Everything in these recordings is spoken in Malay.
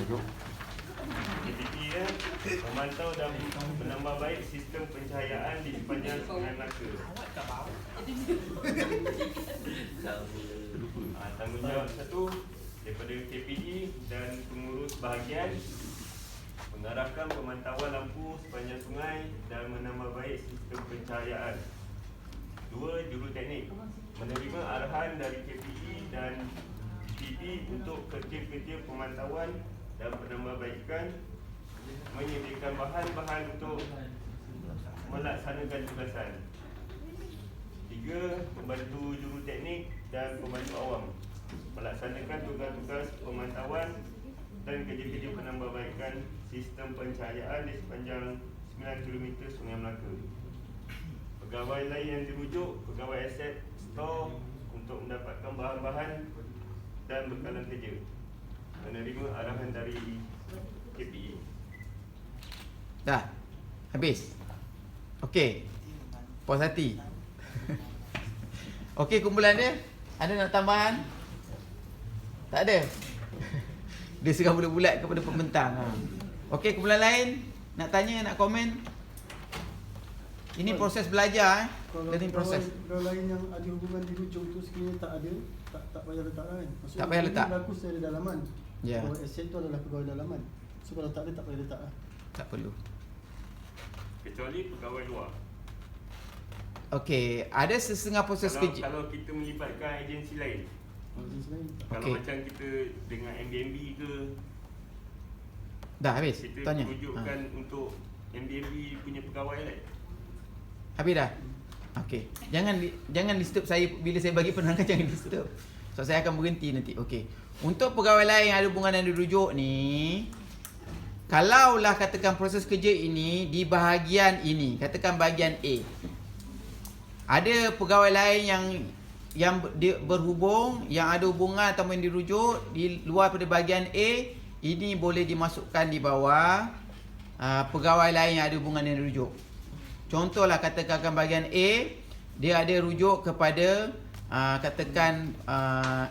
KPE memantau dan menambah baik sistem pencahayaan di sepanjang Sungai Melaka. Tanggungjawab satu daripada KPE dan pengurus bahagian mengarahkan pemantauan lampu sepanjang sungai dan menambah baik sistem pencahayaan. 2. Juruteknik menerima arahan dari KPE dan PD untuk kerja-kerja pemantauan dan penambahbaikan, menyediakan bahan-bahan untuk melaksanakan tugasan. 3. Membantu juruteknik dan pembantu awam melaksanakan tugas-tugas pemantauan dan kerja-kerja penambahbaikan sistem pencahayaan di sepanjang 9 km Sungai Melaka. Pegawai lain yang dirujuk, pegawai aset store untuk mendapatkan bahan-bahan dan bekalan kerja, menerima arahan dari KPE. Dah. Habis. Okey. Puas hati. Okey, kumpulan dia. Ada nak tambahan? Tak ada. Dia serah bulat-bulat kepada pembentang. Okey, kumpulan lain nak tanya, nak komen? Ini proses belajar learning proses. Kalau lain yang ada hubungan dirujuk tu sekiranya tak ada, tak payah letak kan. Maksudnya Tak payah letak. Ini berlaku secara dalaman. Ya. Pegawai aset tu adalah pegawai dalaman. So kalau tak ada, tak payah letak lah. Tak perlu. Kecuali pegawai luar. Okey, ada setengah proses kerja. Kalau kita melibatkan agensi lain. Jenis lain. Kalau Okey. macam kita dengan MBMB ke, Dah habis. kita Tanya. rujukkan untuk MBMB punya pegawai lain. Habis dah? Okey. Jangan disturb saya bila saya bagi penerangan, jangan disturb. So saya akan berhenti nanti. Okey. Untuk pegawai lain yang ada hubungan dan dirujuk ni, kalaulah katakan proses kerja ini di bahagian ini, katakan bahagian A. Ada pegawai lain yang berhubung, yang ada hubungan atau yang dirujuk di luar pada bahagian A, ini boleh dimasukkan di bawah pegawai lain yang ada hubungan dan dirujuk. Contohlah katakan bahagian A, dia ada rujuk kepada katakan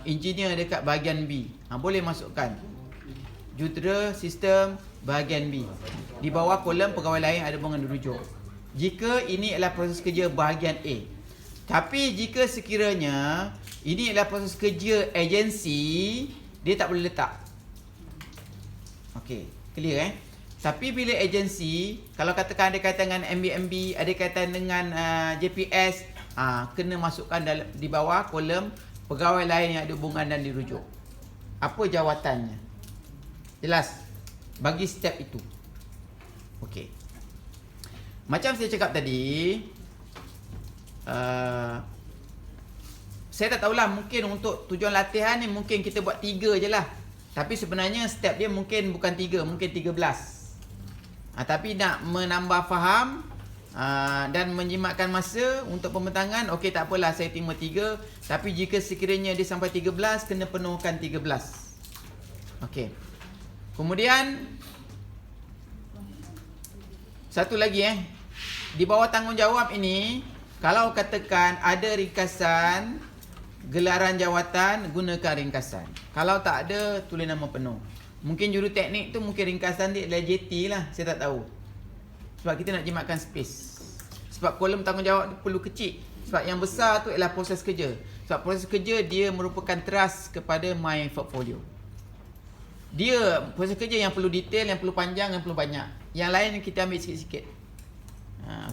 engineer dekat bahagian B. Boleh masukkan jutera sistem bahagian B di bawah kolom pegawai lain ada hubungan dirujuk. Jika ini adalah proses kerja bahagian A. Tapi jika sekiranya ini adalah proses kerja agensi, dia tak boleh letak. Okey, clear Tapi bila agensi, kalau katakan ada kaitan dengan MBMB, ada kaitan dengan JPS, kena masukkan di bawah kolom pegawai lain yang ada hubungan dan dirujuk. Apa jawatannya? Jelas? Bagi step itu. Okey. Macam saya cakap tadi, saya tak tahulah, mungkin untuk tujuan latihan ni mungkin kita buat 3 je lah. Tapi sebenarnya step dia mungkin bukan 3, mungkin 13. Tapi nak menambah faham dan menjimatkan masa untuk pembentangan, okey tak apalah, saya terima 3. Tapi jika sekiranya dia sampai 13, kena penuhkan 13. Okey. Kemudian satu lagi di bawah tanggungjawab ini, kalau katakan ada ringkasan gelaran jawatan, gunakan ringkasan. Kalau tak ada, tulis nama penuh. Mungkin juruteknik tu mungkin ringkasan dia adalah JT lah, saya tak tahu. Sebab kita nak jimatkan space. Sebab kolom tanggungjawab dia perlu kecil. Sebab yang besar tu adalah proses kerja. Sebab proses kerja dia merupakan trust kepada my portfolio. Dia proses kerja yang perlu detail, yang perlu panjang, yang perlu banyak. Yang lain kita ambil sikit-sikit.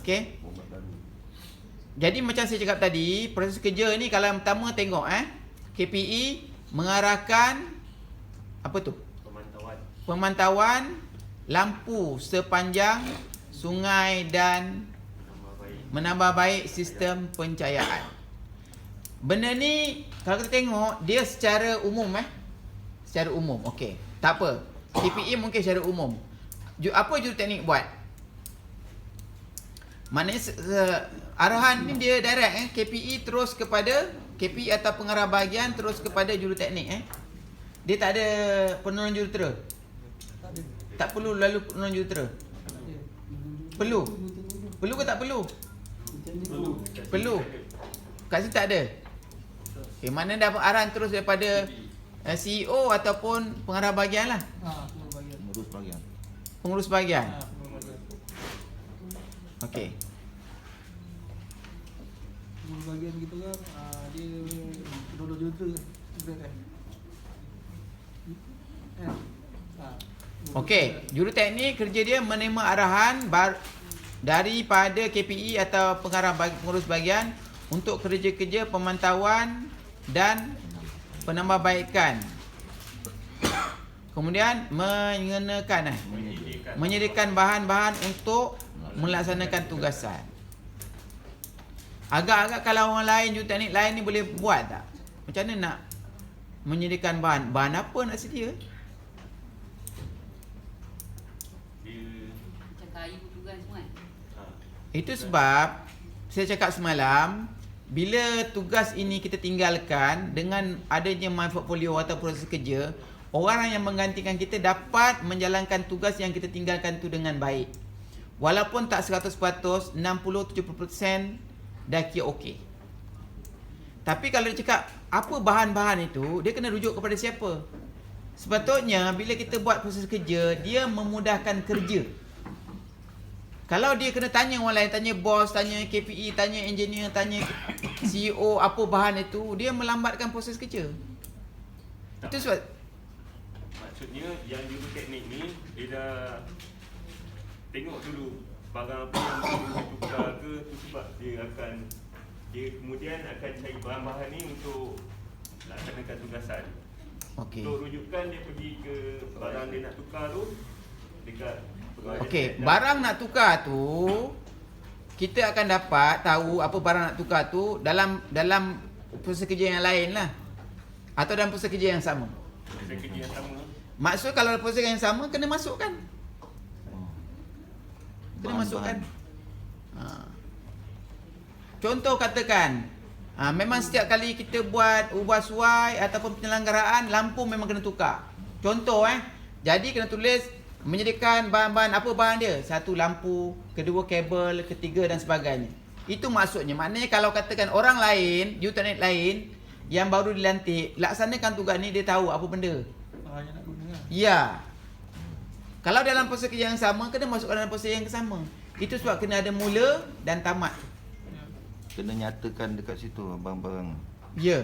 Okey. Jadi macam saya cakap tadi, proses kerja ni kalau yang pertama tengok KPE mengarahkan apa tu? Pemantauan lampu sepanjang sungai dan menambah baik sistem pencahayaan. Benda ni kalau kita tengok dia secara umum secara umum. Okey. Tak apa. KPE mungkin secara umum. Apa juruteknik buat? Maknanya arahan ni dia direct KPE terus kepada KPE atau pengarah bahagian terus kepada juruteknik Dia tak ada penolong jurutera. Tak perlu lalu penolong jurutera. Perlu. Perlu ke tak perlu? Perlu. Kat sini tak ada. Mana dapat arahan terus daripada CEO ataupun pengarah bahagian lah. Pengurus bahagian. Pengurus bahagian. Okey. Guru bagian gitu kan, dia dulu juta berat kan. Okey, juruteknik kerja dia menerima arahan daripada KPE atau pengarah pengurus bahagian untuk kerja-kerja pemantauan dan penambahbaikan. Kemudian menyediakan bahan-bahan untuk melaksanakan tugasan. Agak-agak kalau orang lain, juruteknik lain ni boleh buat tak? Macam mana nak menyediakan bahan? Bahan apa nak sedia? Macam kayu tugas semua kan? Itu sebab saya cakap semalam, bila tugas ini kita tinggalkan dengan adanya my portfolio atau proses kerja, orang yang menggantikan kita dapat menjalankan tugas yang kita tinggalkan tu dengan baik. Walaupun tak 100%, 60-70% dah kira okey. Tapi kalau dia cakap apa bahan-bahan itu, dia kena rujuk kepada siapa? Sepatutnya bila kita buat proses kerja, dia memudahkan kerja. Kalau dia kena tanya orang lain, tanya bos, tanya KPE, tanya engineer, tanya CEO apa bahan itu, dia melambatkan proses kerja. Itu sebab Maksudnya yang juruteknik ni dia dah tengok dulu barang apa yang perlu ditukar ke, tu sebab dia kemudian akan cari bahan-bahan ni untuk laksanakan tugasan. okey. Untuk rujukan dia pergi ke barang dia nak tukar tu dekat pegawai Okey, dia. barang nak tukar tu kita akan dapat tahu apa barang nak tukar tu dalam proses kerja yang lain lah. Atau dalam proses kerja yang sama. Proses kerja yang sama. Maksud kalau proses yang sama kena masukkan. Kena masukkan. Contoh katakan, memang setiap kali kita buat ubah suai ataupun penyelenggaraan, lampu memang kena tukar. Contoh jadi kena tulis menyediakan bahan-bahan, apa bahan dia? Satu lampu, kedua kabel, ketiga dan sebagainya. Itu maksudnya. Maknanya kalau katakan orang lain, juruteknik lain yang baru dilantik, laksanakan tugas ni, dia tahu apa benda. Yang nak guna lah. Ya. Kalau dalam proses kerja yang sama, kena masukkan dalam proses yang sama. Itu sebab kena ada mula dan tamat. Kena nyatakan dekat situ barang-barang. Ya.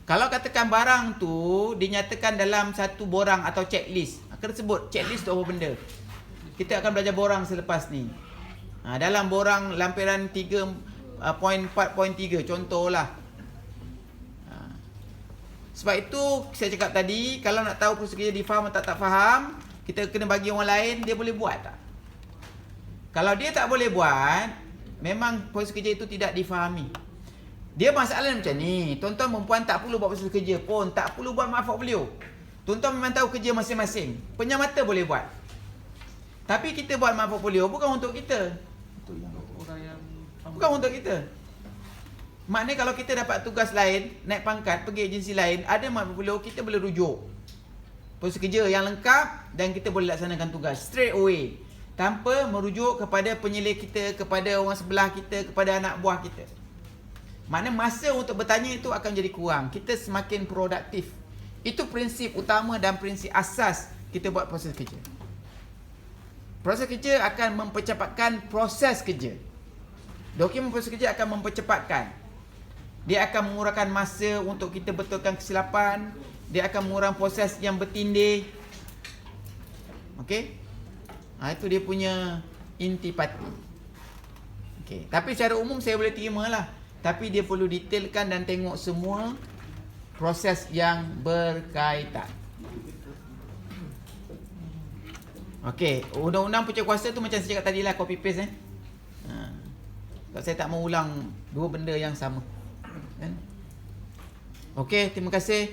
Kalau katakan barang tu dinyatakan dalam satu borang atau checklist, kena sebut checklist tu apa benda. Kita akan belajar borang selepas ni. Dalam borang lampiran 3.4.3 contohlah. Sebab itu saya cakap tadi, kalau nak tahu proses kerja difaham atau tak faham, kita kena bagi orang lain, dia boleh buat tak? Kalau dia tak boleh buat, memang proses kerja itu tidak difahami. Dia masalah macam ni, tuan-tuan perempuan tak perlu buat proses kerja pun, tak perlu buat my portfolio. Tuan-tuan memang tahu kerja masing-masing. Penyamata boleh buat. Tapi kita buat my portfolio bukan untuk kita. Itu yang Orang yang Bukan untuk kita. Maknanya kalau kita dapat tugas lain, naik pangkat, pergi agensi lain, ada my portfolio, kita boleh rujuk proses kerja yang lengkap dan kita boleh laksanakan tugas straight away tanpa merujuk kepada penyelidik kita, kepada orang sebelah kita, kepada anak buah kita. Maknanya masa untuk bertanya itu akan jadi kurang. Kita semakin produktif. Itu prinsip utama dan prinsip asas kita buat proses kerja. Proses kerja akan mempercepatkan proses kerja. Dokumen proses kerja akan mempercepatkan. Dia akan mengurangkan masa untuk kita betulkan kesilapan. Dia akan mengurangkan proses yang bertindih. Okey? Itu dia punya intipati. Okey. Tapi secara umum saya boleh terima lah. Tapi dia perlu detailkan dan tengok semua proses yang berkaitan. Okey, undang-undang pencukupan tu macam saya cakap tadi lah, copy paste saya tak mau ulang dua benda yang sama. Okey, terima kasih.